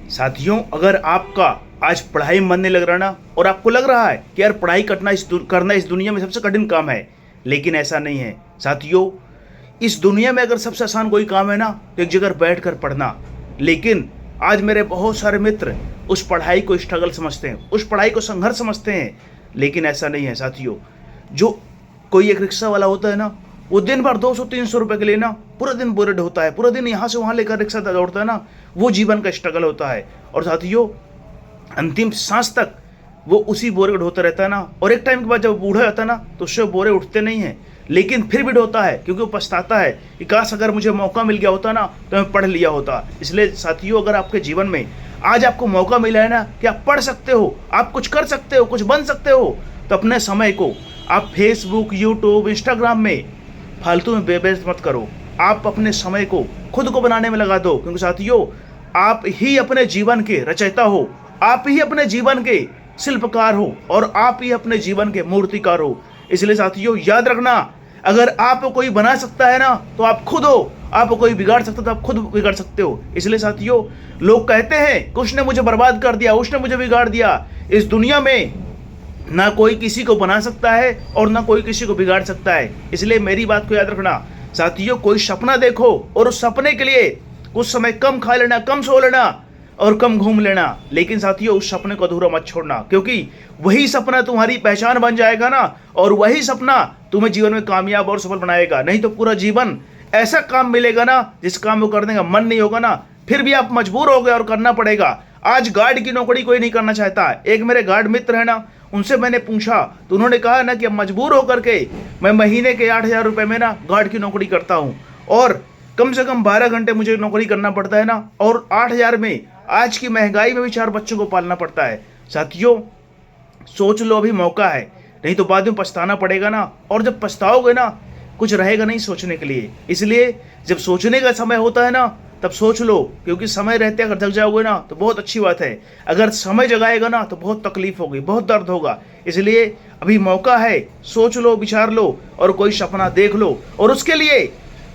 साथियों, अगर आपका आज पढ़ाई में मन नहीं लग रहा ना, और आपको लग रहा है कि यार पढ़ाई करना इस दुनिया में सबसे कठिन काम है, लेकिन ऐसा नहीं है साथियों। इस दुनिया में अगर सबसे आसान कोई काम है ना, तो एक जगह बैठकर पढ़ना। लेकिन आज मेरे बहुत सारे मित्र उस पढ़ाई को स्ट्रगल समझते हैं, उस पढ़ाई को संघर्ष समझते हैं, लेकिन ऐसा नहीं है साथियों। जो कोई एक रिक्शा वाला होता है ना, वो दिन भर 200-300 रुपए के लिए ना पूरा दिन बोरेड होता है, पूरा दिन यहाँ से वहाँ लेकर रिक्शा दौड़ता है ना, वो जीवन का स्ट्रगल होता है। और साथियों, अंतिम सांस तक वो उसी बोरे ढोता रहता है ना, और एक टाइम के बाद जब बूढ़ा होता है ना, तो उससे बोरे उठते नहीं हैं, लेकिन फिर भी ढोता है, क्योंकि वो पछताता है कि काश अगर मुझे मौका मिल गया होता ना, तो मैं पढ़ लिया होता। इसलिए साथियों, अगर आपके जीवन में आज आपको मौका मिला है ना कि आप पढ़ सकते हो, आप कुछ कर सकते हो, कुछ बन सकते हो, तो अपने समय को आप फेसबुक, यूट्यूब, इंस्टाग्राम में फालतू में बेबस मत करो। आप अपने समय को खुद को बनाने में लगा दो, क्योंकि साथियों, आप ही अपने जीवन के रचयिता हो, आप ही अपने जीवन के शिल्पकार हो, और आप ही अपने जीवन के मूर्तिकार हो। इसलिए साथियों, याद रखना, अगर आपको कोई बना सकता है ना, तो आप खुद हो। आपको कोई बिगाड़ सकता तो आप खुद बिगड़ सकते हो। इसलिए साथियों, लोग कहते हैं कि उसने मुझे बर्बाद कर दिया, उसने मुझे बिगाड़ दिया। इस दुनिया में ना कोई किसी को बना सकता है और ना कोई किसी को बिगाड़ सकता है। इसलिए मेरी बात को याद रखना साथियों, कोई सपना देखो और उस सपने के लिए कुछ समय कम खा लेना, कम सो लेना और कम घूम लेना, लेकिन साथियों उस सपने को अधूरा मत छोड़ना, क्योंकि वही सपना तुम्हारी पहचान बन जाएगा ना, और वही सपना तुम्हें जीवन में कामयाब और सफल बनाएगा। नहीं तो पूरा जीवन ऐसा काम मिलेगा ना जिस काम को करने का मन नहीं होगा ना, फिर भी आप मजबूर हो गए और करना पड़ेगा। आज गार्ड की नौकरी कोई नहीं करना चाहता। एक मेरे गार्ड मित्र है ना, उनसे मैंने पूछा तो उन्होंने कहा ना कि मजबूर होकर के मैं महीने के 8,000 रुपये में ना गार्ड की नौकरी करता हूँ, और कम से कम 12 घंटे मुझे नौकरी करना पड़ता है ना, और 8,000 में आज की महंगाई में भी 4 बच्चों को पालना पड़ता है। साथियों, सोच लो, अभी मौका है, नहीं तो बाद में पछताना पड़ेगा ना, और जब पछताओगे ना, कुछ रहेगा नहीं सोचने के लिए। इसलिए जब सोचने का समय होता है ना, तब सोच लो, क्योंकि समय रहते अगर जग जाओगे ना तो बहुत अच्छी बात है, अगर समय जगाएगा ना तो बहुत तकलीफ होगी, बहुत दर्द होगा। इसलिए अभी मौका है, सोच लो, विचार लो, और कोई सपना देख लो, और उसके लिए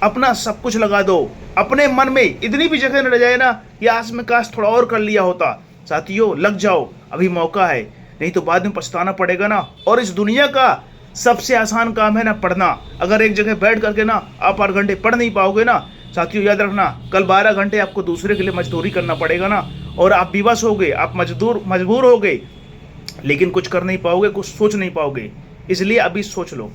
अपना सब कुछ लगा दो। अपने मन में इतनी भी जगह न रह जाए ना कि आज में काश थोड़ा और कर लिया होता। साथियों, लग जाओ, अभी मौका है, नहीं तो बाद में पछताना पड़ेगा ना। और इस दुनिया का सबसे आसान काम है ना पढ़ना। अगर एक जगह बैठ करके ना आप 8 घंटे पढ़ नहीं पाओगे ना, साथियों याद रखना, कल 12 घंटे आपको दूसरे के लिए मजदूरी करना पड़ेगा ना, और आप विवश हो गए, आप मजबूर हो गए, लेकिन कुछ कर नहीं पाओगे, कुछ सोच नहीं पाओगे। इसलिए अभी सोच लो।